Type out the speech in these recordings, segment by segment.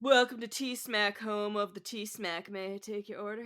Welcome to Tea Smack, home of the Tea Smack. May I take your order?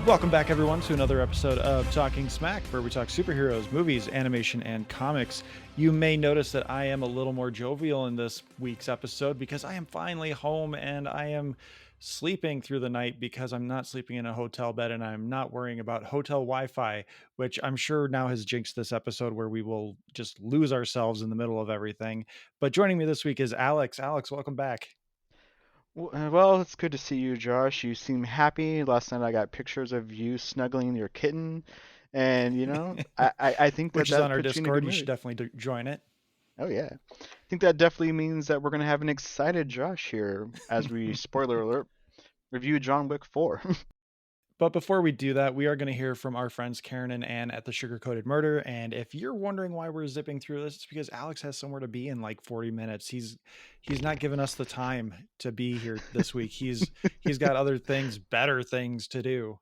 Welcome back, everyone, to another episode of Talking Smack, where we talk superheroes, movies, animation, and comics. You may notice that I am a little more jovial in this week's episode because I am finally home and I am sleeping through the night because I'm not sleeping in a hotel bed and I'm not worrying about hotel Wi-Fi, which I'm sure now has jinxed this episode where we will just lose ourselves in the middle of everything. But joining me this week is Alex. Alex, welcome back. Well, it's good to see you, Josh. You seem happy. Last night I got pictures of you snuggling your kitten, and I think that Which is on that our puts you in a good Discord. You should mood. definitely join it. Oh yeah, I think that definitely means that we're gonna have an excited Josh here as we, spoiler alert, review John Wick 4. But before we do that, we are going to hear from our friends Karen and Ann at the Sugar Coated Murder. And if you're wondering why we're zipping through this, it's because Alex has somewhere to be in like 40 minutes. He's not giving us the time to be here this week. He's got other things, better things to do.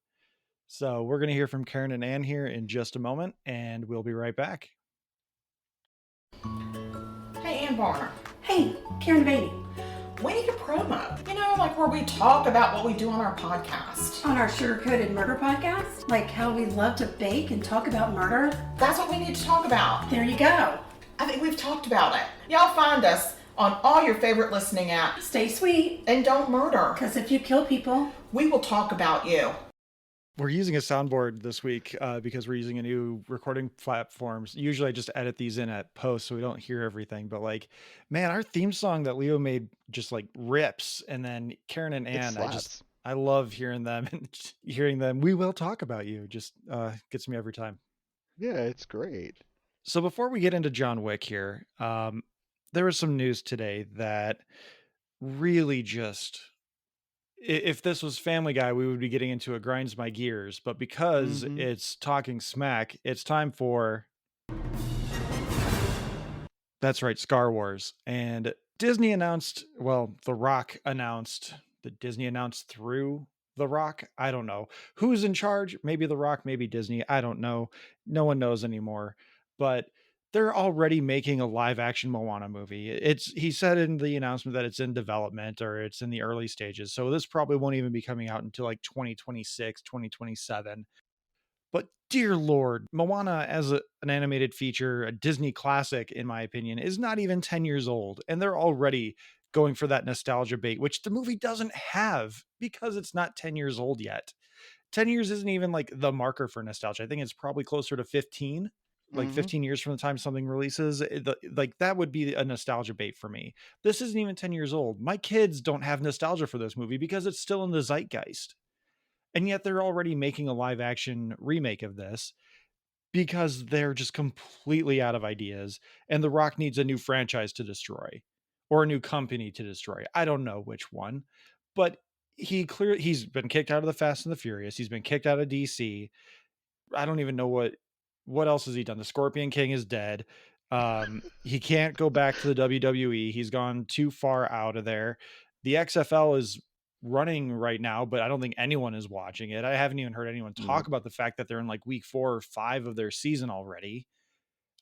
So we're going to hear from Karen and Ann here in just a moment, and we'll be right back. Hey, Ann Varner, Hey, Karen Beatty. we need a promo. Like where we talk about what we do on our podcast. On our Sugar Coated Murder podcast, like how we love to bake and talk about murder. That's what we need to talk about. There you go. I think we've talked about it. Y'all find us on all your favorite listening apps. Stay sweet, And don't murder. because if you kill people, We will talk about you. We're using a soundboard this week because we're using a new recording platform. Usually I just edit these in at post so we don't hear everything. But like, man, our theme song that Leo made just like rips. And then Karen and It Ann, slaps. I love hearing them and just hearing them. We will talk about you. Just gets me every time. Yeah, it's great. So before we get into John Wick here, there was some news today that really just if this was Family Guy, we would be getting into a grinds my gears. But because Mm-hmm. it's talking smack, it's time for that's right, Star Wars. And Disney announced, well, The Rock announced that Disney announced through The Rock. I don't know who's in charge. Maybe The Rock, maybe Disney. I don't know. No one knows anymore. But they're already making a live action Moana movie. He said in the announcement that it's in development or it's in the early stages. So this probably won't even be coming out until like 2026, 2027. But dear Lord, Moana as an animated feature, a Disney classic, in my opinion, is not even 10 years old. And they're already going for that nostalgia bait, which the movie doesn't have because it's not 10 years old yet. 10 years isn't even like the marker for nostalgia. I think it's probably closer to 15, like Mm-hmm. 15 years from the time something releases. Like that would be a nostalgia bait for me. This isn't even 10 years old. My kids don't have nostalgia for this movie because it's still in the zeitgeist. And yet they're already making a live action remake of this because they're just completely out of ideas. And The Rock needs a new franchise to destroy or a new company to destroy. I don't know which one, but he's been kicked out of the Fast and the Furious. He's been kicked out of DC. I don't even know what else has he done. The Scorpion King is dead. He can't go back to the WWE. He's gone too far out of there. The XFL is running right now, but I don't think anyone is watching it. I haven't even heard anyone talk Nope. about the fact that they're in like week 4 or 5 of their season already.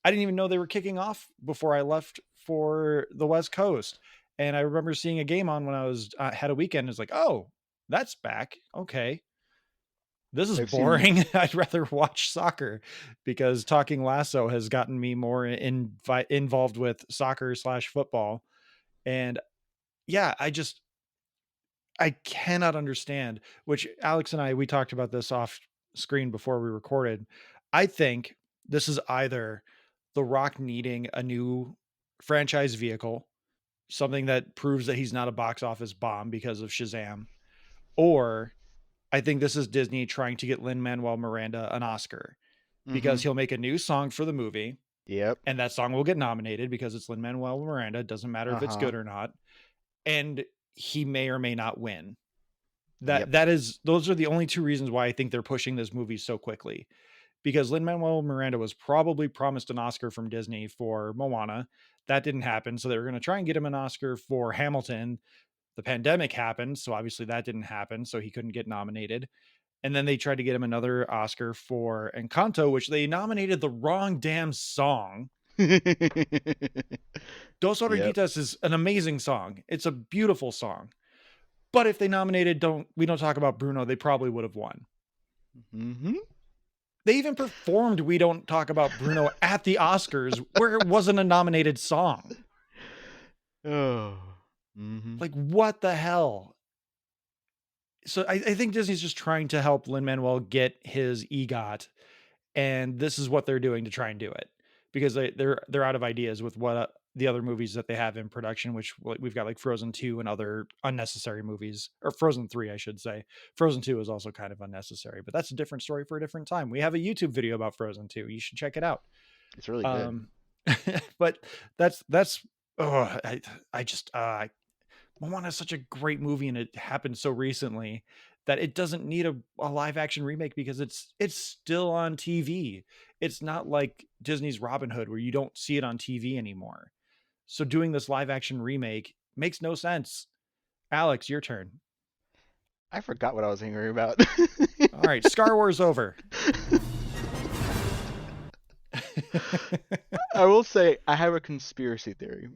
I didn't even know they were kicking off before I left for the West Coast. And I remember seeing a game on when I was had a weekend. It's like, oh, that's back. Okay, this is I've seen. boring. I'd rather watch soccer because talking lasso has gotten me more involved with soccer/football. And yeah, I cannot understand, which Alex and we talked about this off screen before we recorded. I think this is either The Rock needing a new franchise vehicle, something that proves that he's not a box office bomb because of Shazam, or I think this is Disney trying to get Lin-Manuel Miranda an Oscar Mm-hmm. because he'll make a new song for the movie Yep. and that song will get nominated because it's Lin-Manuel Miranda. It doesn't matter if it's Uh-huh. good or not. And he may or may not win. Yep. Those are the only two reasons why I think they're pushing this movie so quickly because Lin-Manuel Miranda was probably promised an Oscar from Disney for Moana. That didn't happen. So they were going to try and get him an Oscar for Hamilton. The pandemic happened. So obviously that didn't happen. So he couldn't get nominated. And then they tried to get him another Oscar for Encanto, which they nominated the wrong damn song. Dos Yep. Orejitas is an amazing song. It's a beautiful song. But if they nominated We Don't Talk About Bruno, they probably would have won. Mm-hmm. They even performed We Don't Talk About Bruno at the Oscars where it wasn't a nominated song. Oh. Mm-hmm. Like, what the hell? So I think Disney's just trying to help Lin-Manuel get his EGOT, and this is what they're doing to try and do it, because they're out of ideas with what the other movies that they have in production, which we've got like Frozen 2 and other unnecessary movies, or Frozen 3, I should say. Frozen 2 is also kind of unnecessary, but that's a different story for a different time. We have a YouTube video about Frozen 2. You should check it out. It's really good. But that's oh, I just Moana is such a great movie, and it happened so recently that it doesn't need a live action remake, because it's still on TV. It's not like Disney's Robin Hood where you don't see it on TV anymore. So doing this live action remake makes no sense. Alex, your turn. I forgot what I was angry about. All right, Star Wars over. I will say I have a conspiracy theory.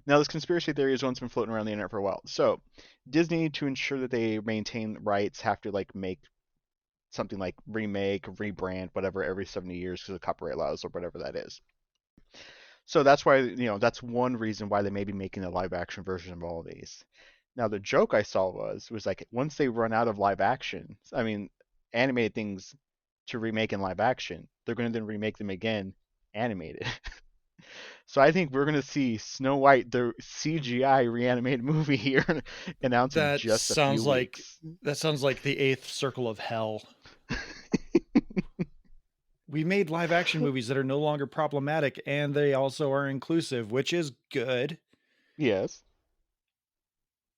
Now, this conspiracy theory is one's been floating around the internet for a while. So, Disney, to ensure that they maintain rights, have to like make something like remake, rebrand, whatever, every 70 years because of copyright laws or whatever that is. So that's why, that's one reason why they may be making a live action version of all of these. Now, the joke I saw was like once they run out of live action, I mean, animated things to remake in live action, they're going to then remake them again animated. So I think we're going to see Snow White, the CGI reanimated movie here, announced in just a few weeks. That sounds like the eighth circle of hell. We made live action movies that are no longer problematic, and they also are inclusive, which is good. Yes.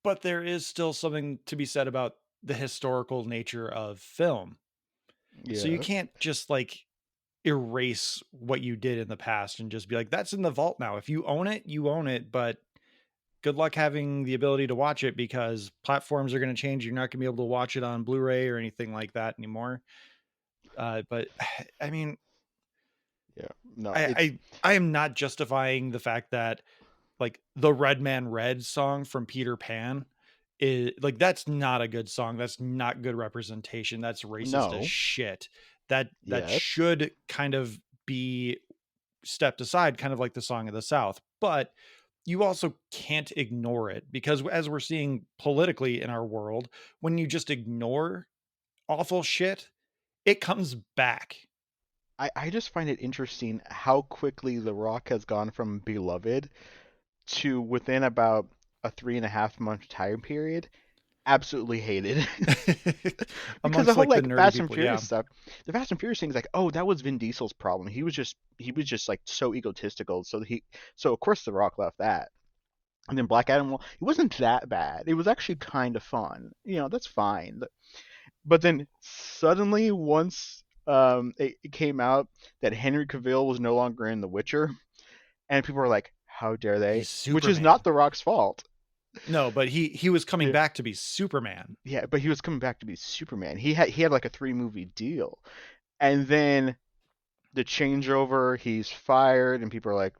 But there is still something to be said about the historical nature of film. Yes. So you can't just like erase what you did in the past and just be like, that's in the vault now. If you own it, you own it, but good luck having the ability to watch it, because platforms are going to change. You're not going to be able to watch it on Blu-ray or anything like that anymore. But I mean, yeah, no, I am not justifying the fact that like the Red Man Red song from Peter Pan is like, that's not a good song. That's not good representation. That's racist as shit. That Yes. should kind of be stepped aside, kind of like the Song of the South. But you also can't ignore it, because as we're seeing politically in our world, when you just ignore awful shit, it comes back. I just find it interesting how quickly The Rock has gone from beloved to within about a 3.5 month time period, absolutely hated. Because the whole like the like nerdy Fast and people, Furious yeah. stuff, the Fast and Furious thing is like, oh, that was Vin Diesel's problem. He was just like so egotistical. So of course The Rock left that. And then Black Adam, well, it wasn't that bad. It was actually kind of fun. That's fine. But then suddenly, once it came out that Henry Cavill was no longer in The Witcher, and people were like, "How dare they?" He's Which is Superman. not The Rock's fault. No, but he was coming Yeah. back to be Superman. Yeah, but he was coming back to be Superman. He had like a 3-movie deal, and then the changeover, he's fired, and people are like,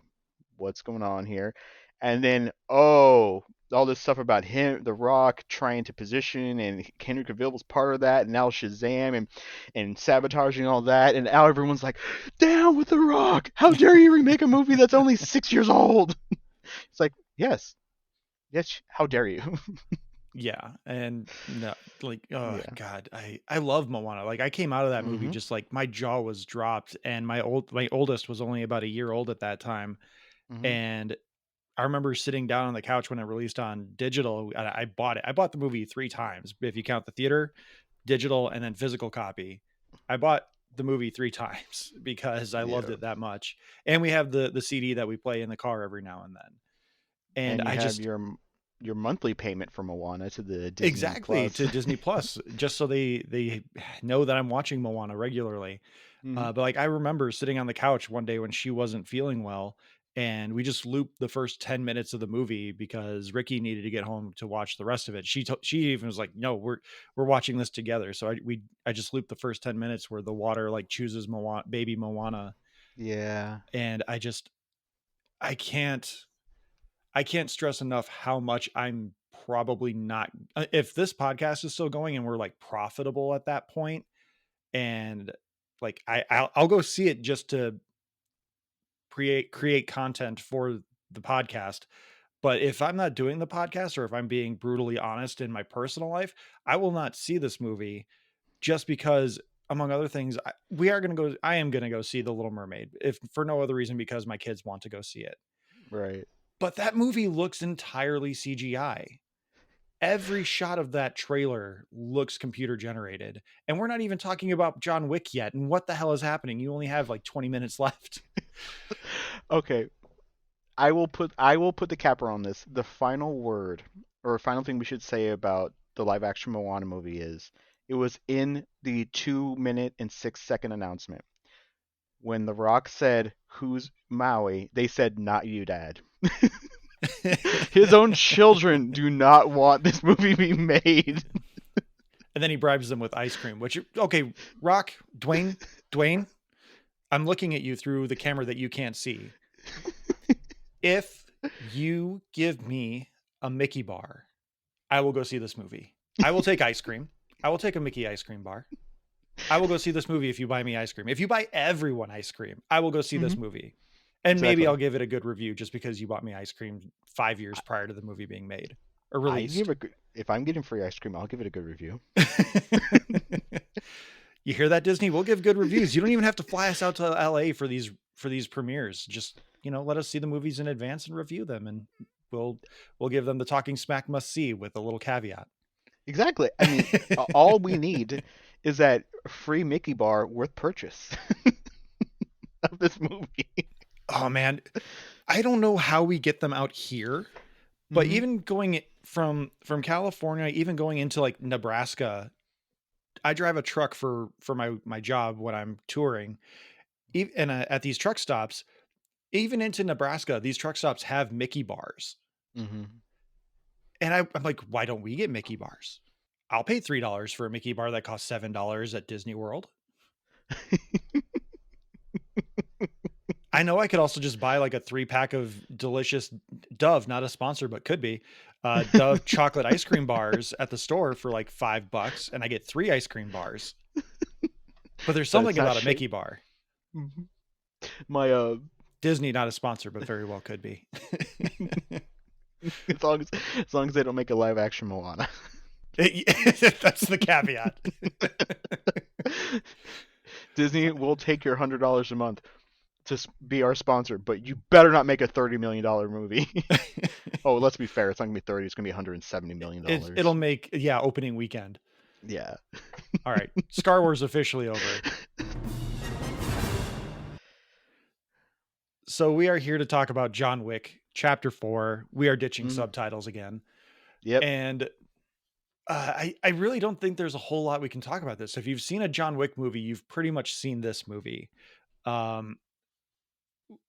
"What's going on here?" And then all this stuff about him, The Rock trying to position, and Henry Cavill was part of that, and now Shazam and sabotaging all that, and now everyone's like, "Down with The Rock! How dare you remake a movie that's only 6 years old?" It's like, yes, how dare you? Yeah, and no, like, oh Yeah. god, I love Moana. Like, I came out of that movie Mhm. just like my jaw was dropped, and my oldest was only about a year old at that time, Mhm. and I remember sitting down on the couch when it released on digital. And I bought it. I bought the movie 3 times if you count the theater, digital, and then physical copy. I bought the movie 3 times because I loved Yeah. it that much. And we have the CD that we play in the car every now and then. And And you I have just your monthly payment for Moana to the Disney exactly Plus. to Disney Plus, just so they know that I'm watching Moana regularly. Mhm. But like I remember sitting on the couch one day when she wasn't feeling well, and we just looped the first 10 minutes of the movie because Ricky needed to get home to watch the rest of it. She even was like, "No, we're watching this together." So I just looped the first 10 minutes where the water like chooses baby Moana, Yeah. and I can't I can't stress enough how much I'm probably not, if this podcast is still going and we're like profitable at that point, and like I'll go see it just to create content for the podcast. But if I'm not doing the podcast, or if I'm being brutally honest in my personal life, I will not see this movie just because, among other things, I am going to go see The Little Mermaid, if for no other reason because my kids want to go see it. Right. But that movie looks entirely CGI. Every shot of that trailer looks computer generated. And we're not even talking about John Wick yet. And what the hell is happening? You only have like 20 minutes left. Okay. I will put the capper on this. The final word or final thing we should say about the live action Moana movie is it was in the 2 minute and 6 second announcement. When The Rock said, "Who's Maui?" they said, "Not you, Dad." His own children do not want this movie be made. And then he bribes them with ice cream, which, okay, Rock, Dwayne, I'm looking at you through the camera that you can't see. If you give me a Mickey bar, I will go see this movie. I will take ice cream. I will take a Mickey ice cream bar. I will go see this movie if you buy me ice cream. If you buy everyone ice cream, I will go see this Mhm. movie. And maybe Exactly. I'll give it a good review just because you bought me ice cream 5 years prior to the movie being made or I give released. a good, if I'm getting free ice cream, I'll give it a good review. You hear that, Disney? We'll give good reviews. You don't even have to fly us out to LA for these premieres. Just, let us see the movies in advance and review them, and we'll give them the talking smack must see with a little caveat. Exactly. I mean, all we need is that free Mickey bar worth purchase of this movie. Oh man, I don't know how we get them out here, but Hmm. even going from California, even going into like Nebraska, I drive a truck for my job when I'm touring. And at these truck stops, even into Nebraska, these truck stops have Mickey bars. Hmm. And I'm like, why don't we get Mickey bars? I'll pay $3 for a Mickey bar that costs $7 at Disney World. I know I could also just buy like a 3-pack of delicious Dove, not a sponsor, but could be Dove chocolate ice cream bars at the store for like $5, and I get 3 ice cream bars. But there's But it's something not about a shaped. Mickey bar. My Disney, not a sponsor, but very well could be. as long as they don't make a live action Moana. That's the caveat. Disney will take your $100 a month to be our sponsor, but you better not make a $30 million movie. Oh, let's be fair. It's not gonna be 30. It's gonna be $170 million. It'll make, yeah, opening weekend. Yeah. All right, Star Wars officially over. So we are here to talk about John Wick, Chapter 4. We are ditching subtitles again. Yep. And I really don't think there's a whole lot we can talk about this. If you've seen a John Wick movie, you've pretty much seen this movie. Um,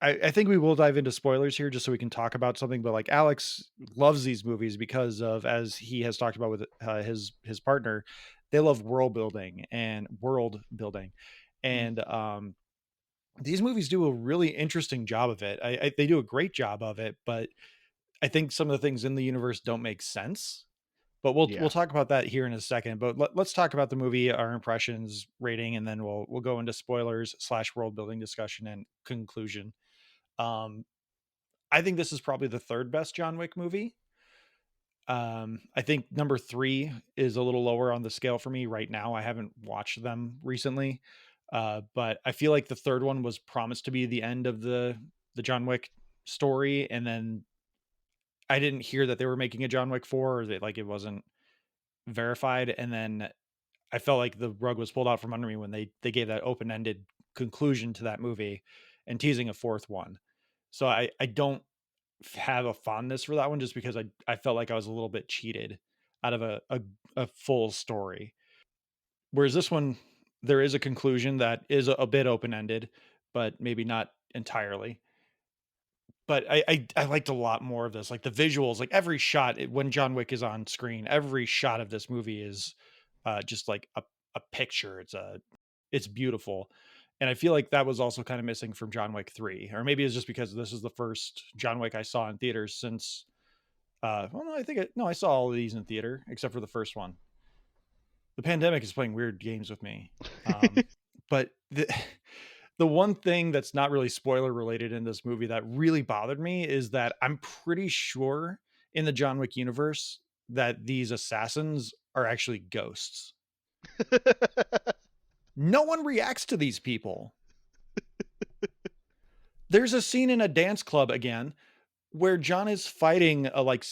I think we will dive into spoilers here just so we can talk about something. But like Alex loves these movies because of, as he has talked about with his partner, they love world building, Mm. and these movies do a really interesting job of it. They do a great job of it, but I think some of the things in the universe don't make sense. But we'll Yeah. talk about that here in a second. But let's talk about the movie, our impressions, rating, and then we'll go into spoilers / world building discussion and conclusion. Um, I think this is probably the third best John Wick movie. I think number 3 is a little lower on the scale for me right now. I haven't watched them recently, but I feel like the third one was promised to be the end of the John Wick story, and then I didn't hear that they were making a John Wick 4, or that like it wasn't verified, and then I felt like the rug was pulled out from under me when they gave that open-ended conclusion to that movie and teasing a fourth one. So I don't have a fondness for that one just because I felt like I was a little bit cheated out of a full story. Whereas this one, there is a conclusion that is a bit open ended, but maybe not entirely. But I liked a lot more of this, like the visuals, like every shot when John Wick is on screen, every shot of this movie is just like a picture. It's beautiful, and I feel like that was also kind of missing from John Wick 3, or maybe it's just because this is the first John Wick I saw in theaters since. Well, no, no, I saw all of these in theater except for the first one. The pandemic is playing weird games with me. But the one thing that's not really spoiler related in this movie that really bothered me is that I'm pretty sure in the John Wick universe that these assassins are actually ghosts. No one reacts to these people. There's a scene in a dance club again where John is fighting a like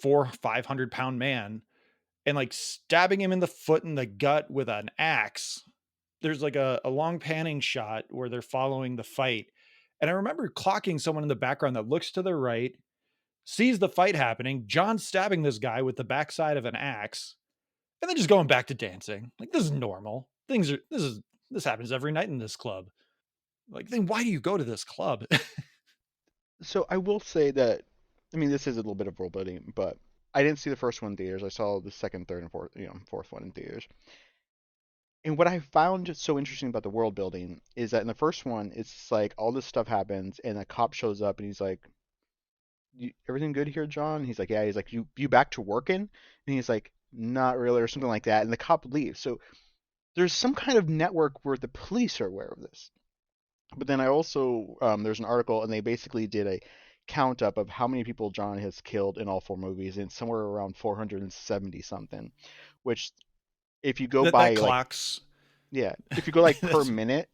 500 pound man and like stabbing him in the foot and the gut with an axe. There's like a long panning shot where they're following the fight. And I remember clocking someone in the background that looks to the right, sees the fight happening, John stabbing this guy with the backside of an axe, and then just going back to dancing. Like, this is normal. This happens every night in this club. Like, then why do you go to this club? So I will say that, I mean, this is a little bit of world building, but I didn't see the first one in theaters. I saw the second, third, and fourth, fourth one in theaters. And what I found so interesting about the world building is that in the first one, it's like all this stuff happens, and a cop shows up, and he's like, "Everything good here, John?" He's like, "Yeah." He's like, "You back to working?" And he's like, "Not really," or something like that. And the cop leaves. So there's some kind of network where the police are aware of this. But then I also there's an article, and they basically did a count up of how many people John has killed in all four movies, and it's somewhere around 470 something. Which, if you go that by like, clocks. yeah, if you go like per That's- minute,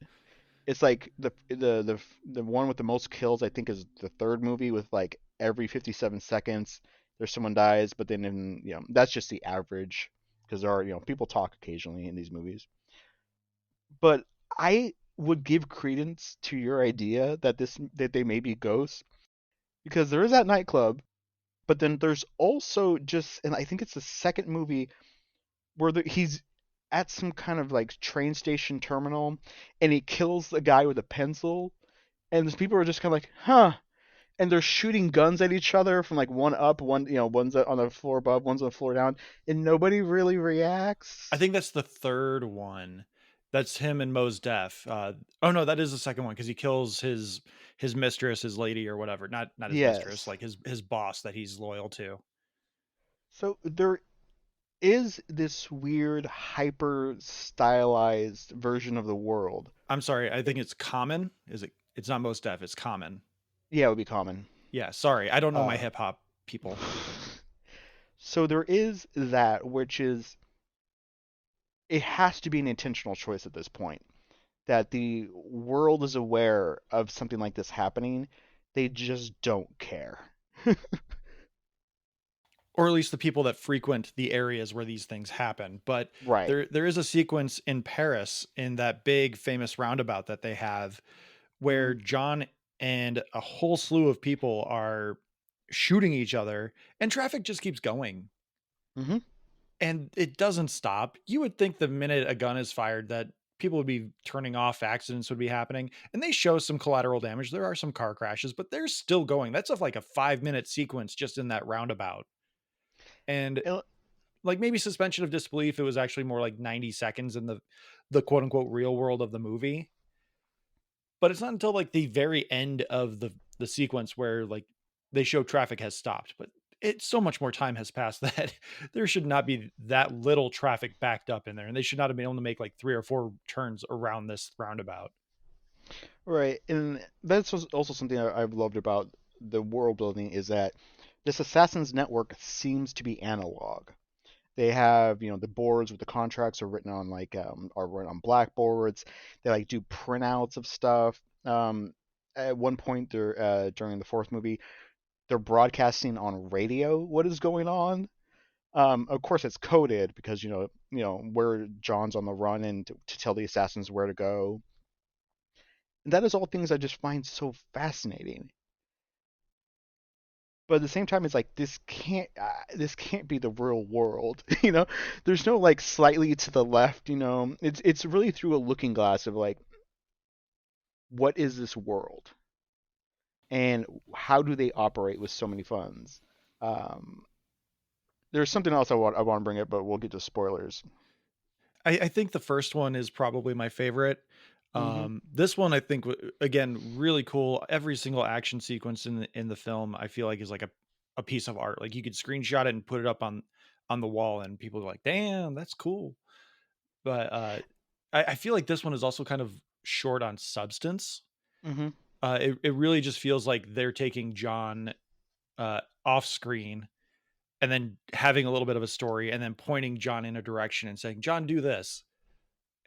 it's like the one with the most kills I think is the third movie with like every 57 seconds there's someone dies, but then that's just the average because there are people talk occasionally in these movies. But I would give credence to your idea that they may be ghosts because there is that nightclub, but then there's also just, and I think it's the second movie where he's at some kind of like train station terminal and he kills the guy with a pencil, and these people are just kind of like, huh, and they're shooting guns at each other from like one up, one's on the floor above, one's on the floor down, and nobody really I reacts. think that's the third one. That's him and Mos Def. Oh no, that is the second one because he kills his mistress, his lady, or whatever. Not his mistress, Yes. like his boss that he's loyal to. So there is this weird hyper stylized version of the world. I'm sorry, I think it's Common. Is it? It's not Mos Def. It's Common. Yeah, it would be common. Yeah, sorry, I don't know my Uh, hip hop people. so there is that, which is it has to be an intentional choice at this point. That the world is aware of something like this happening, they just don't care. Or at least the people that frequent the areas where these things happen. But Right. there is a sequence in Paris in that big famous roundabout that they have Mm-hmm. where John and a whole slew of people are shooting each other and traffic just keeps going Mm-hmm. and it doesn't stop. You would think the minute a gun is fired that people would be turning off, accidents would be happening, and they show some collateral damage. There are some car crashes, but they're still going. That's of like a 5 minute sequence just in that roundabout. And like maybe suspension of disbelief, it was actually more like 90 seconds in the quote unquote real world of the movie. But it's not until like the very end of the sequence where like they show traffic has stopped. But it's so much more time has passed that there should not be that little traffic backed up in there, and they should not have been able to make like 3 or 4 turns around this roundabout. Right, and that's also something I've loved about the world building is that this Assassin's Network seems to be analog. They have, the boards with the contracts are written on are written on blackboards. They like do printouts of stuff. At one point, during the fourth movie, they're broadcasting on radio what is going on. Of course, it's coded because where John's on the run and to tell the assassins where to go. And that is all things I just find so fascinating. but at the same time, it's like this can't be the real world, you know. There's no like slightly to the left, you know. It's really through a looking glass of like, what is this world, and how do they operate with so many funds? Um, there's something else I want to bring up, but we'll get to spoilers. I think the first one is probably my favorite. Hmm. This one I think again really cool. Every single action sequence in the film I feel like is like a piece of art. Like you could screenshot it and put it up on the wall, and people are like, "Damn, that's cool." But I feel like this one is also kind of short on substance. Hmm. It really just feels like they're taking John off screen and then having a little bit of a story and then pointing John in a direction and saying, "John, do this."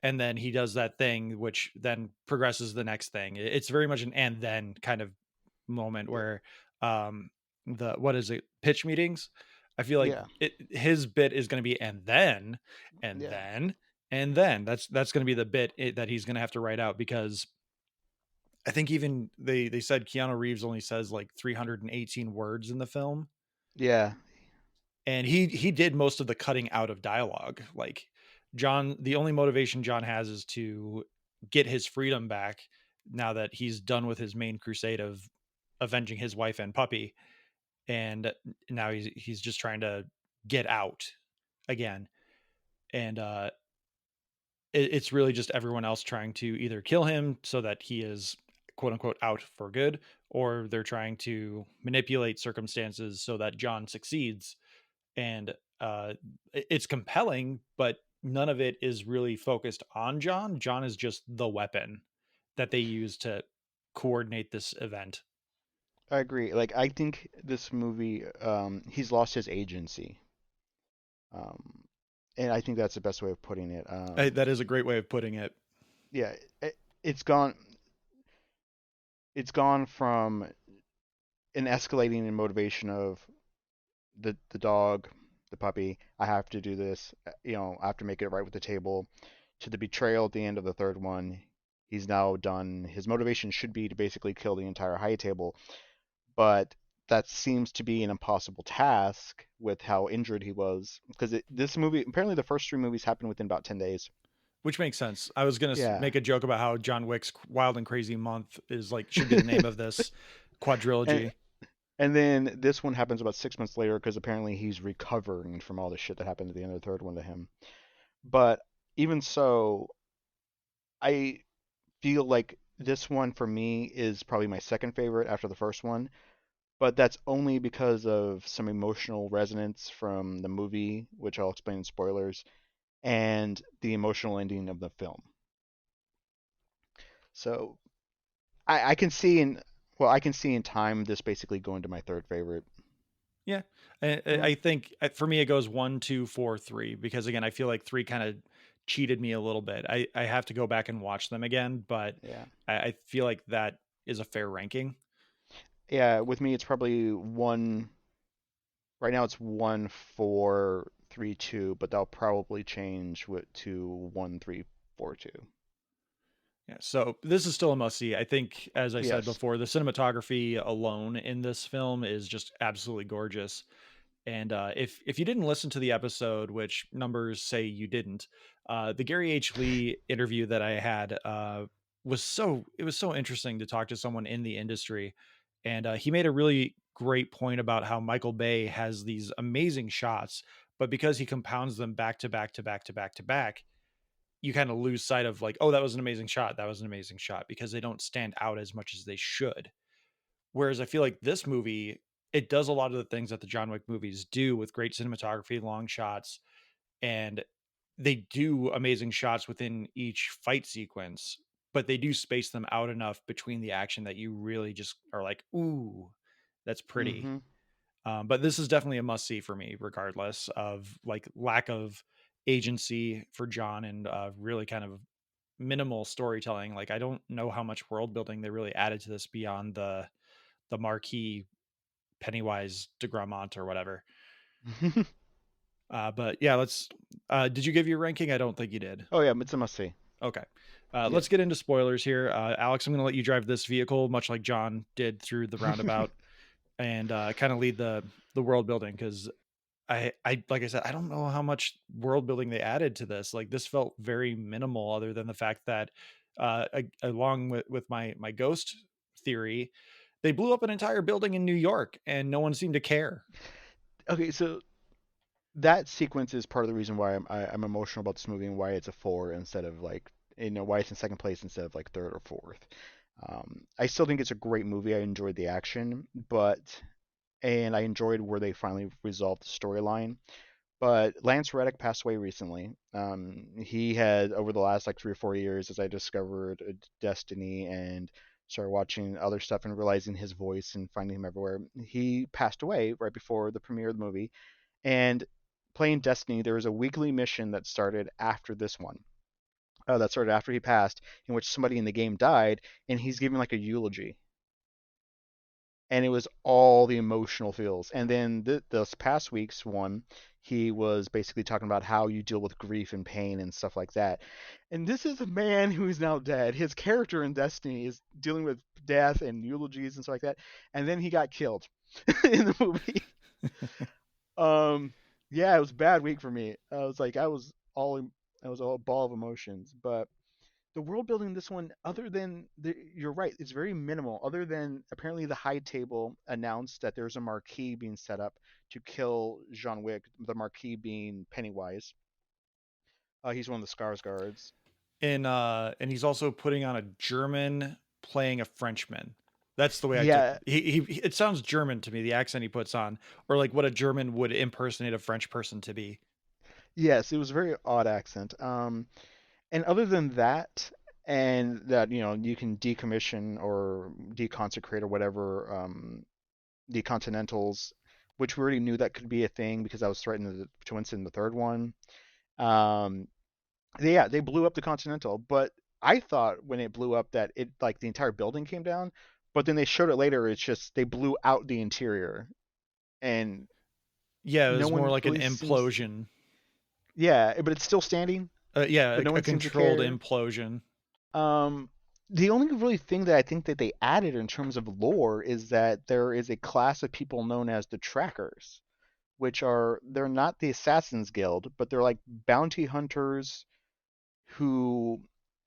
And then he does that thing, which then progresses the next thing. It's very much an and then kind of moment Yeah. where the what is it, pitch meetings. I feel like Yeah. his bit is going to be and Yeah. then and then that's going to be the bit that he's going to have to write out, because I think even they said Keanu Reeves only says like 318 words in the film, Yeah. and he did most of the cutting out of dialogue. Like John, the only motivation John has is to get his freedom back now that he's done with his main crusade of avenging his wife and puppy, and now he's just trying to get out again. And it's really just everyone else trying to either kill him so that he is quote unquote out for good, or they're trying to manipulate circumstances so that John succeeds. And it's compelling, but none of it is really focused on John. John is just the weapon that they use to coordinate this event. I agree. Like, I think this movie, he's lost his agency. Um, and I think that's the best way of putting it. That is a great way of putting it. Yeah, it's gone. It's gone from an escalating in motivation of the dog, the puppy. I have to do this. You know, I have to make it right with the table. To the betrayal at the end of the third one. He's now done. His motivation should be to basically kill the entire high table, but that seems to be an impossible task with how injured he was. Because this movie, apparently, the first three movies happened within about 10 days. Which makes sense. I was gonna Yeah, make a joke about how John Wick's Wild and Crazy Month is like should be the name of this and quadrilogy. and then this one happens about 6 months later because apparently he's recovering from all the shit that happened at the end of the third one to him. But even so, I feel like this one for me is probably my second favorite after the first one. But that's only because of some emotional resonance from the movie, which I'll explain in spoilers, and the emotional ending of the film. So I can see in I can see in time this basically going to my third favorite. Yeah, I think for me it goes 1, 2, 4, 3, because again I feel like three kind of cheated me a little bit. I have to go back and watch them again, but Yeah, I feel like that is a fair ranking. yeah. With me, it's probably one. Right now, it's 1, 4, 3, 2, but that'll probably change to 1, 3, 4, 2. Yeah, so this is still a must see. I think, as I said Yes. before, the cinematography alone in this film is just absolutely gorgeous. And if you didn't listen to the episode, which numbers say you didn't, the Gary H. Lee interview that I had was so interesting to talk to someone in the industry, and he made a really great point about how Michael Bay has these amazing shots, but because he compounds them back to back to back to back to back, you kind of lose sight of like, oh, that was an amazing shot, that was an amazing shot, because they don't stand out as much as they should. Whereas I feel like this movie, it does a lot of the things that the John Wick movies do with great cinematography, long shots, and they do amazing shots within each fight sequence, but they do space them out enough between the action that you really just are like, ooh, that's pretty. Mm-hmm. But this is definitely a must see for me, regardless of like lack of agency for John and really kind of minimal storytelling. Like I don't know how much world building they really added to this beyond the marquee Pennywise de Gramont or whatever. But yeah, let's. Did you give your ranking? I don't think you did. Oh yeah, it's a must see. Okay. Yeah. Let's get into spoilers here. Alex, I'm going to let you drive this vehicle, much like John did through the roundabout. and kind of lead the world building, because I like I said, I don't know how much world building they added to this. Like, this felt very minimal, other than the fact that along with my ghost theory, they blew up an entire building in New York and no one seemed to care. Okay, so that sequence is part of the reason why I'm emotional about this movie and why it's a four instead of like why it's in second place instead of like third or fourth. I still think it's a great movie. I enjoyed the action, and I enjoyed where they finally resolved the storyline. But Lance Reddick passed away recently. He had, over the last like 3 or 4 years, as I discovered Destiny and started watching other stuff and realizing his voice and finding him everywhere, he passed away right before the premiere of the movie. And playing Destiny, there was a weekly mission that started after this one. That started after he passed, in which somebody in the game died, and he's giving like a eulogy, and it was all the emotional feels. And then this past week's one, he was basically talking about how you deal with grief and pain and stuff like that. And this is a man who is now dead. His character in Destiny is dealing with death and eulogies and stuff like that. And then he got killed in the movie. Yeah, it was a bad week for me. I was all a ball of emotions. But the world building in this one, you're right, it's very minimal. Other than apparently the High Table announced that there's a marquee being set up to kill Jean Wick, the marquee being Pennywise. He's one of the Scars guards. And he's also putting on a German playing a Frenchman. That's the way I took Yeah, he it sounds German to me, the accent he puts on, or like what a German would impersonate a French person to be. yes, it was a very odd accent. And other than that, and that you can decommission or deconsecrate or whatever the Continentals, which we already knew that could be a thing because I was threatened to win in the third one. Um, they blew up the Continental, but I thought when it blew up that it like the entire building came down, but then they showed it later. It's just they blew out the interior, and Yeah, it no was more one like an really seems. implosion. Yeah, but it's still standing. Yeah, But no a one seems to controlled care. implosion. Um, the only really thing that I think that they added in terms of lore is that there is a class of people known as the Trackers, which they're not the Assassins Guild, but they're like bounty hunters who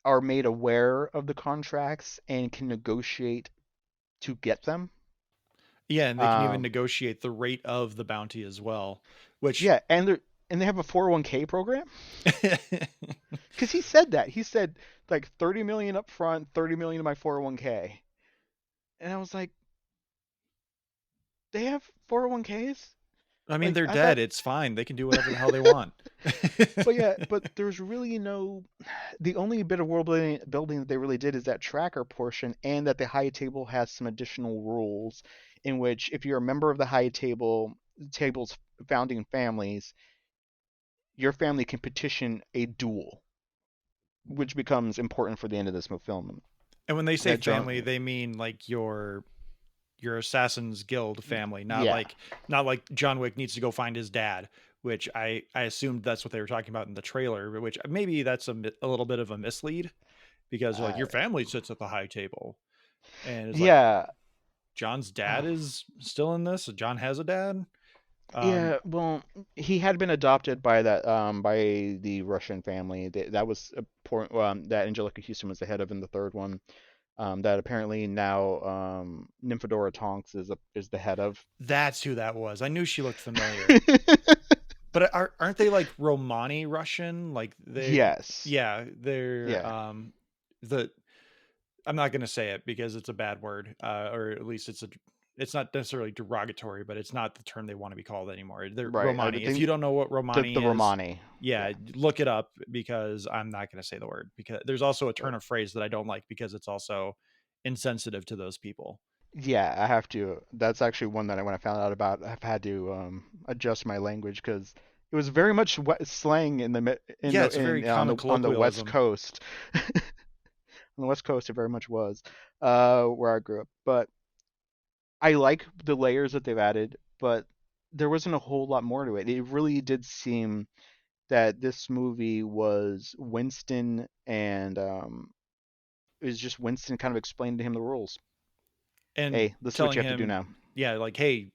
are made aware of the contracts and can negotiate to get them. Yeah, and they can even Um, negotiate the rate of the bounty as well, which yeah, and they have a 401k program because he said that he said like 30 million up front, 30 million in my 401k, and I was like, they have 401ks? I mean, Like they're I dead. thought, It's fine. They can do whatever the hell they want. but yeah, but there's really no. The only bit of world building that they really did is that tracker portion, and that the high table has some additional rules, in which if you're a member of the table's founding families, your family can petition a duel, which becomes important for the end of this film. And when they say That family, John, they mean like your Assassin's Guild family, yeah, not like John Wick needs to go find his dad, which I assumed that's what they were talking about in the trailer, but which maybe that's a little bit of a mislead, because like uh, your family sits at the high table, and it's like yeah. John's dad is still in this. John has a dad. Um, Yeah, well, he had been adopted by by the Russian family. That was a point that Angelica Houston was the head of in the third one. That apparently now Nymphadora Tonks is the head of. that's who that was. I knew she looked familiar. But aren't they like Romani Russian? Like Yes. yeah, they're Yeah. the I'm not going to say it because it's a bad word, or at least it's not necessarily derogatory, but it's not the term they want to be called anymore. They're Right. The Romani. If thing, you don't know what the Romani is, Romani. yeah, Yeah. look it up, because I'm not going to say the word, because there's also a turn Right. of phrase that I don't like because it's also insensitive to those people. Yeah, I have to. That's actually one that when I found out about, I've had to adjust my language because it was very much slang in the Yeah, it's a very on common the West colloquialism. Coast. On the West Coast, it very much was where I grew up. But I like the layers that they've added, but there wasn't a whole lot more to it. It really did seem that this movie was Winston, and it was just Winston kind of explaining to him the rules. And Hey, this is what you telling have to do him, now. yeah, like, hey,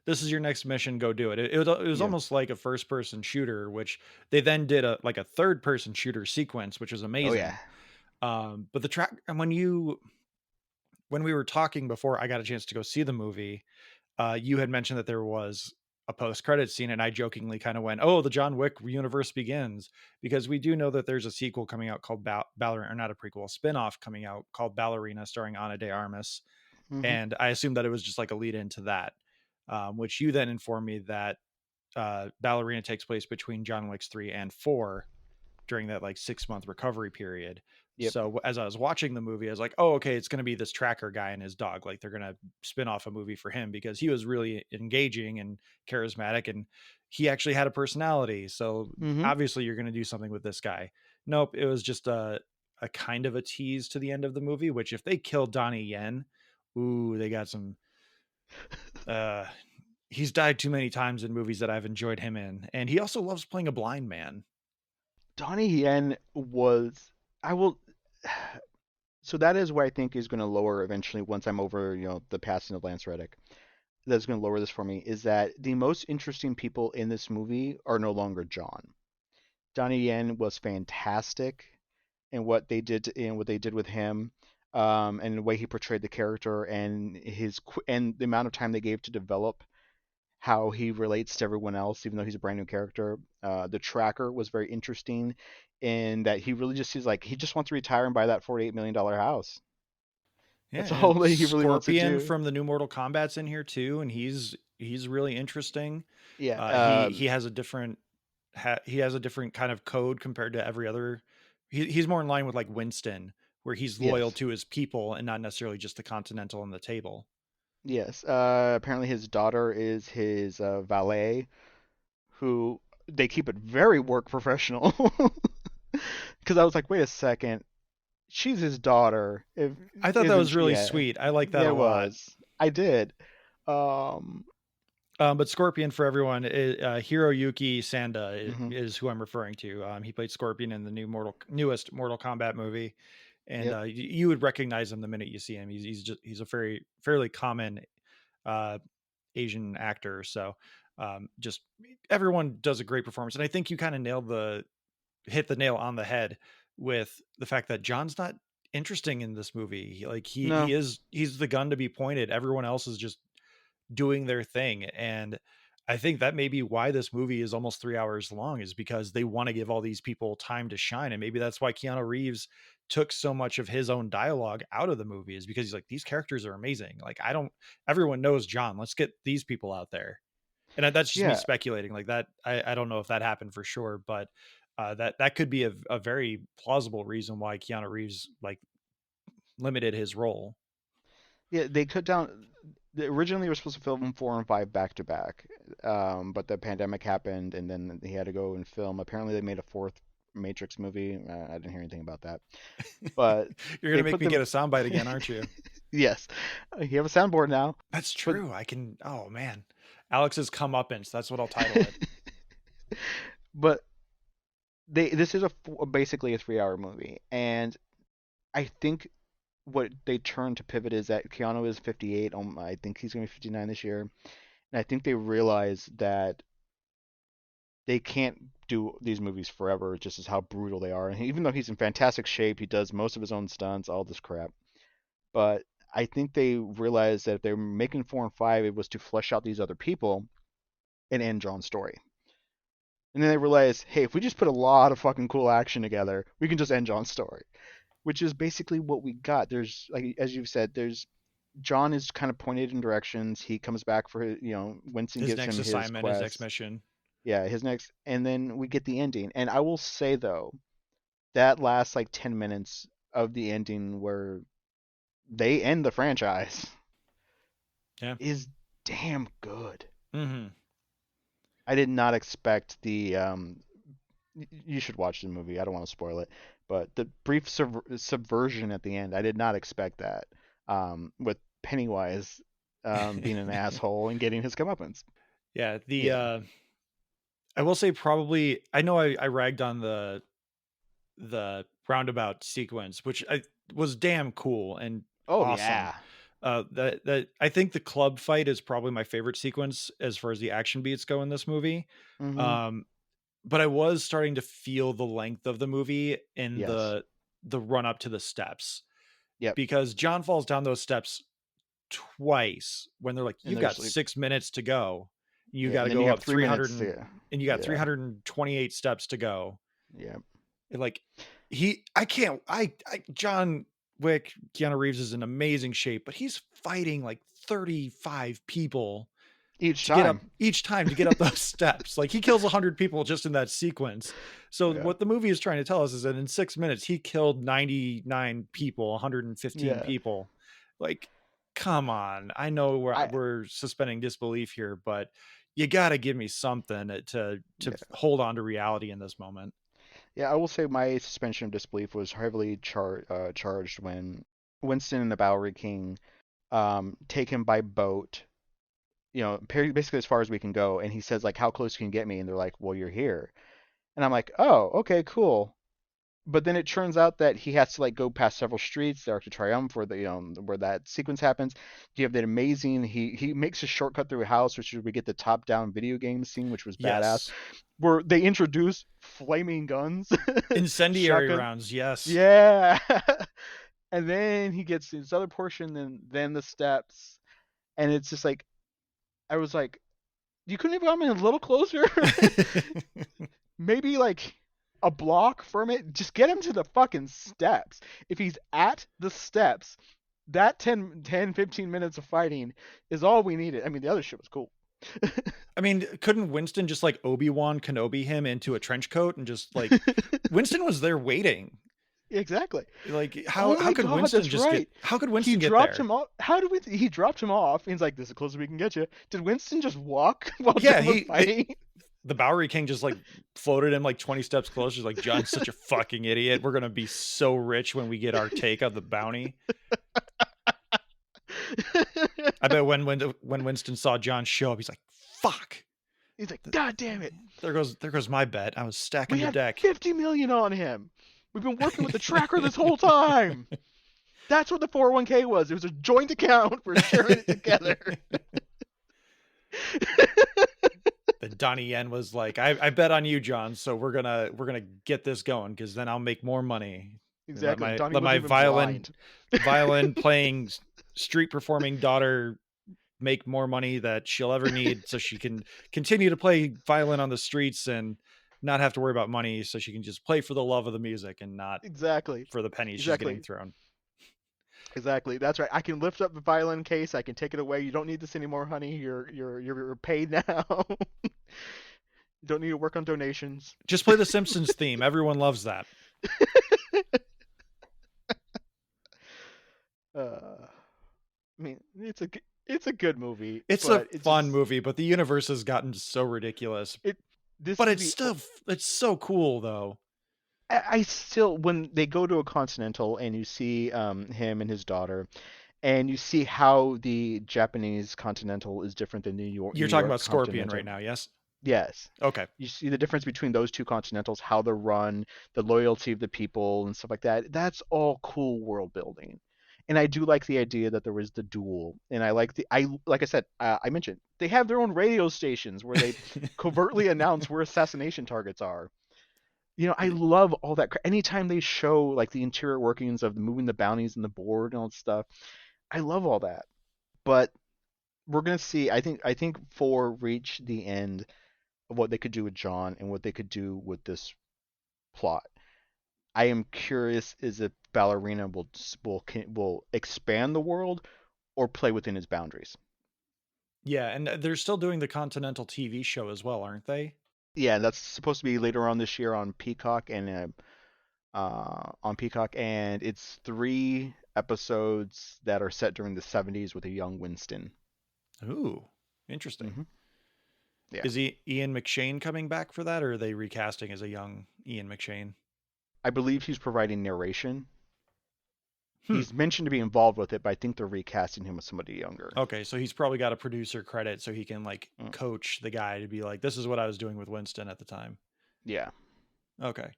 this is your next mission, go do it. It was Yeah. almost like a first person shooter, which they then did a third person shooter sequence, which was Oh yeah. amazing. But the track, and when we were talking before I got a chance to go see the movie, you had mentioned that there was a post credit scene, and I jokingly kind of went, "Oh, the John Wick universe begins," because we do know that there's a sequel coming out called Ballerina, or not a prequel, a spin-off coming out called Ballerina, starring Ana de Armas, Hmm. and I assumed that it was just like a lead into that, which you then informed me that Ballerina takes place between John Wick's 3 and 4, during that like 6 month recovery period. Yep. So as I was watching the movie, I was like, oh, okay, it's going to be this tracker guy and his dog. Like they're going to spin off a movie for him because he was really engaging and charismatic and he actually had a personality. So Hmm. obviously you're going to do something with this guy. Nope. It was just a kind of a tease to the end of the movie, which if they kill Donnie Yen, ooh, they got some, uh, he's died too many times in movies that I've enjoyed him in. And he also loves playing a blind man. Donnie Yen was. I will. So that is where I think is going to lower eventually once I'm over, the passing of Lance Reddick. That's going to lower this for me is that the most interesting people in this movie are no longer John. Donnie Yen was fantastic in what they did with him, and the way he portrayed the character and and the amount of time they gave to develop how he relates to everyone else, even though he's a brand new character. The tracker was very interesting in that he really just sees like he just wants to retire and buy that $48 million house. Yeah, That's all and that he really wants to Scorpion do. from the new Mortal Kombat's in here too, and he's really interesting. Yeah. He has a different he has a different kind of code compared to every other. He's more in line with like Winston, where he's loyal Yes. to his people and not necessarily just the Continental and the table. Yes. Apparently his daughter is his valet, who they keep it very work professional. Because I was like, wait a second, she's his daughter. If I thought that isn't was she? really Yeah, sweet. I like that yeah, a it lot. was. I did. Um, But Scorpion, for everyone, Hiroyuki Sanda mhm. is who I'm referring to. He played Scorpion in the newest Mortal Kombat movie, and Yep. you would recognize him the minute you see him. He's a fairly common uh, Asian actor. So just everyone does a great performance, and I think you kind of hit the nail on the head with the fact that John's not interesting in this movie. Like No. he's the gun to be pointed. Everyone else is just doing their thing. And I think that may be why this movie is almost 3 hours long, is because they want to give all these people time to shine. And maybe that's why Keanu Reeves took so much of his own dialogue out of the movie, is because he's like, these characters are amazing. Like, everyone knows John. Let's get these people out there. And that's just me Yeah. speculating like that. I don't know if that happened for sure, but that could be a very plausible reason why Keanu Reeves like limited his role. Yeah. They cut down. Originally, they were supposed to film 4 and 5 back to back, but the pandemic happened, and then he had to go and film. Apparently, they made a fourth Matrix movie. I didn't hear anything about that, but You're they gonna make put me get them. a soundbite again, aren't you? Yes, you have a soundboard now, That's but true. I can. Oh man, Alex's comeuppance. That's what I'll title it. but this is basically a 3 hour movie, and I think what they turned to pivot is that Keanu is 58. I think he's gonna be 59 this year, and I think they realize that they can't do these movies forever, just as how brutal they are. And even though he's in fantastic shape, he does most of his own stunts, all this crap. But I think they realized that if they're making 4 and 5, it was to flesh out these other people and end John's story. And then they realized, hey, if we just put a lot of fucking cool action together, we can just end John's story, which is basically what we got. There's, like as you've said, there's John is kind of pointed in directions. He comes back for Winston His gives next him his assignment, his next quest. mission. Yeah, his next, and then we get the ending. And I will say though, that last like 10 minutes of the ending where they end the franchise Yeah. is damn good. Mm-hmm. I did not expect the you should watch the movie. I don't want to spoil it, but the brief subversion at the end, I did not expect that. With Pennywise being an asshole and getting his comeuppance. Yeah. Yeah. I will say probably. I know I ragged on the roundabout sequence, which was damn cool and Oh awesome. yeah. That I think the club fight is probably my favorite sequence as far as the action beats go in this movie. Mm-hmm. Um, but I was starting to feel the length of the movie in Yes. the run up to the steps, Yep. because John falls down those steps twice when they're like, And you've there's got like 6 minutes to go. You yeah, got to and then you go have up 300 3 minutes. Yeah. and you got Yeah. 328 steps to go. Yeah. And like I can't, John Wick, Keanu Reeves is in amazing shape, but he's fighting like 35 people Each to get up time. each time to get up those steps. Like he kills 100 people just in that sequence. So Yeah. what the movie is trying to tell us is that in 6 minutes he killed 99 people, 115 Yeah. people. Like, come on. I know I we're suspending disbelief here, but you got to give me something to yeah. hold on to reality in this moment. Yeah, I will say my suspension of disbelief was heavily charged when Winston and the Bowery King take him by boat, basically as far as we can go, and he says like, "How close can you get me?" And they're like, "Well, you're here." And I'm like, "Oh, okay, cool." But then it turns out that he has to like go past several streets, the Arc de Triomphe, where where that sequence happens. You have that amazing he makes a shortcut through a house, which is we get the top down video game scene, which was badass, Yes. where they introduce flaming guns, Incendiary shotgun. rounds. Yes. Yeah. And then he gets to this other portion, then the steps, and it's just like I was like, you couldn't have gotten a little closer? Maybe like a block from it. Just get him to the fucking steps. If he's at the steps, that 15 minutes of fighting is all we needed. I mean, the other shit was cool. I mean, couldn't Winston just like Obi-Wan Kenobi him into a trench coat and just like Winston was there waiting? Exactly. Like Oh how my could God, Winston that's just right. how could He Winston get dropped there? him off. How did he dropped him off? He's like, "This is as close as we can get you." Did Winston just walk while Yeah, John was fighting? the Bowery King just like floated him like 20 steps closer. He's like, John's such a fucking idiot. We're gonna be so rich when we get our take of the bounty. I bet when Winston saw John show up, he's like, fuck. He's like, "God damn it. There goes my bet. I was stacking We the had deck. 50 million on him. We've been working with the tracker this whole time." That's what the 401k was. It was a joint account for sharing it together. That Donnie Yen was like, I bet on you, John. So we're gonna get this going because then I'll make more money. Exactly. Donnie Let wasn't my even blind. violin playing street performing daughter make more money that she'll ever need, so she can continue to play violin on the streets and not have to worry about money, so she can just play for the love of the music and not Exactly. for the pennies she's Exactly. getting thrown. Exactly. That's right. I can lift up the violin case. I can take it away. You don't need this anymore, honey. You're paid now. You don't need to work on donations. Just play the Simpsons theme. Everyone loves that. I mean, it's a good movie. It's a fun movie, but the universe has gotten so ridiculous. But it's so cool though. I still, when they go to a Continental and you see him and his daughter, and you see how the Japanese Continental is different than the New York. You're talking about Scorpion right now, yes? Yes. Okay. You see the difference between those two Continentals, how they're run, the loyalty of the people, and stuff like that. That's all cool world building. And I do like the idea that there was the duel, and I like like I said, I mentioned they have their own radio stations where they covertly announce where assassination targets are. I love all that. Anytime they show like the interior workings of moving the bounties and the board and all that stuff, I love all that. But we're gonna see. I think 4 reached the end of what they could do with John and what they could do with this plot. I am curious is if Ballerina will expand the world or play within its boundaries. Yeah, and they're still doing the Continental TV show as well, aren't they? Yeah, that's supposed to be later on this year on Peacock, and it's 3 episodes that are set during the 70s with a young Winston. Ooh, interesting. Mm-hmm. Yeah. Is Ian McShane coming back for that, or are they recasting as a young Ian McShane? I believe he's providing narration. He's mentioned to be involved with it, but I think they're recasting him with somebody younger. Okay, so he's probably got a producer credit, so he can like coach the guy to be like, this is what I was doing with Winston at the time. Yeah. Okay.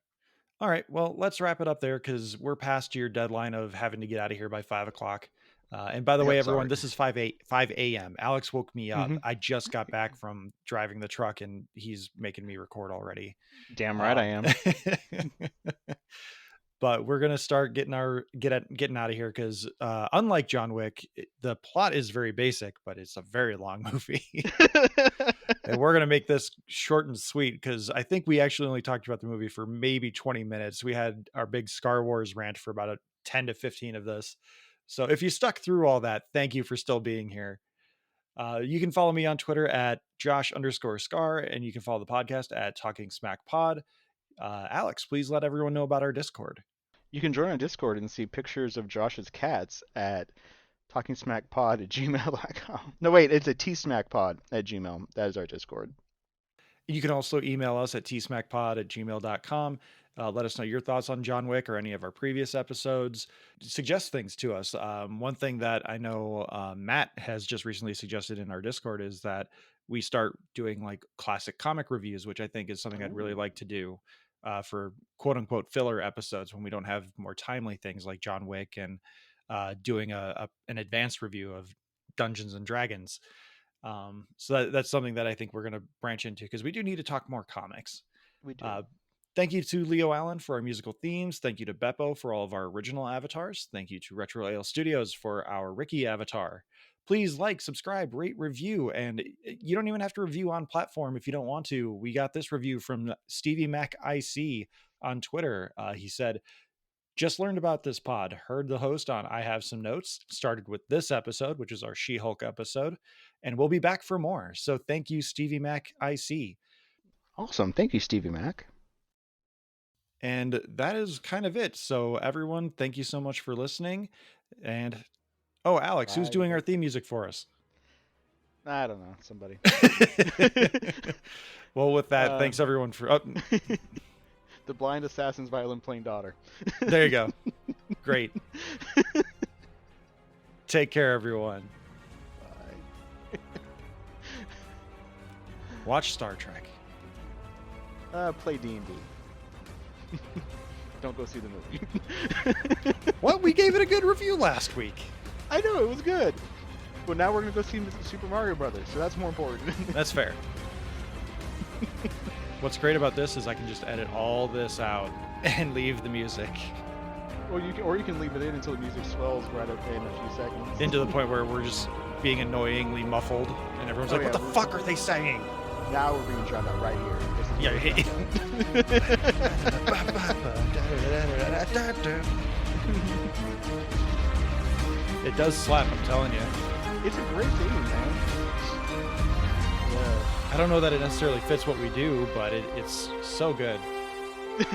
All right. Well, let's wrap it up there because we're past your deadline of having to get out of here by 5 o'clock. And by the way, Yep, everyone, sorry. this is 5 a.m. Alex woke me up. Mhm. I just got back from driving the truck, and he's making me record already. Damn right I am. But we're gonna start getting out of here because, unlike John Wick, the plot is very basic, but it's a very long movie. And we're going to make this short and sweet because I think we actually only talked about the movie for maybe 20 minutes. We had our big Star Wars rant for about 10 to 15 of this. So if you stuck through all that, thank you for still being here. You can follow me on Twitter at Josh_Scar, and you can follow the podcast at Talking Smack Pod. Alex, please let everyone know about our Discord. You can join our Discord and see pictures of Josh's cats at talkingsmackpod@gmail.com. No, wait, it's a tsmackpod@gmail. That is our Discord. You can also email us at tsmackpod@gmail.com. Let us know your thoughts on John Wick or any of our previous episodes. Suggest things to us. One thing that I know Matt has just recently suggested in our Discord is that we start doing like classic comic reviews, which I think is something I'd really like to do for quote unquote filler episodes when we don't have more timely things like John Wick, and doing an advanced review of Dungeons and Dragons. So that's something that I think we're going to branch into because we do need to talk more comics. We do. Thank you to Leo Allen for our musical themes. Thank you to Beppo for all of our original avatars. Thank you to Retro Ale Studios for our Ricky avatar. Please like, subscribe, rate, review, and you don't even have to review on platform if you don't want to. We got this review from Stevie Mac IC on Twitter. He said, just learned about this pod, heard the host on I Have Some Notes, started with this episode, which is our She-Hulk episode, and we'll be back for more. So thank you, Stevie Mac IC. Awesome. Thank you, Stevie Mac. And that is kind of it. So everyone, thank you so much for listening. And Alex, who's doing our theme music for us? I don't know. Somebody. Well, with that, thanks everyone for The Blind Assassin's Violin Playing Daughter. There you go. Great. Take care, everyone. Bye. Watch Star Trek. Play D&D. Don't go see the movie. What? We gave it a good review last week. I know, it was good. But now we're going to go see Super Mario Brothers, so that's more important. That's fair. What's great about this is I can just edit all this out and leave the music. Or you can leave it in until the music swells right up in a few seconds. Into the point where we're just being annoyingly muffled, and everyone's like, what the fuck are they saying? Now we're being drowned out right here. Yeah. It does slap, I'm telling you. It's a great theme, man. Yeah. I don't know that it necessarily fits what we do, but it's so good. It's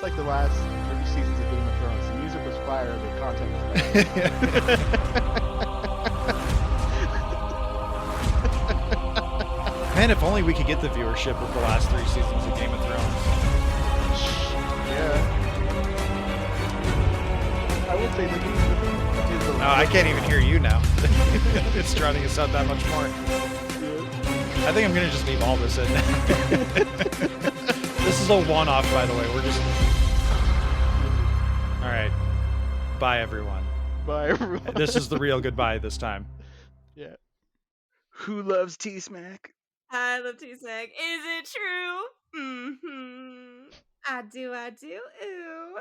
like the last 30 seasons of Game of Thrones. The music was fire, the content was bad. Man, if only we could get the viewership of the last 3 seasons of Game of Thrones. Yeah. I would say the theme is the No, I can't even hear you now. It's drowning us out that much more. I think I'm going to just leave all this in. This is a one-off, by the way. We're just... All right. Bye, everyone. Bye, everyone. This is the real goodbye this time. Yeah. Who loves T-Smack? I love T-Snack. Is it true? Mm-hmm. I do, ooh.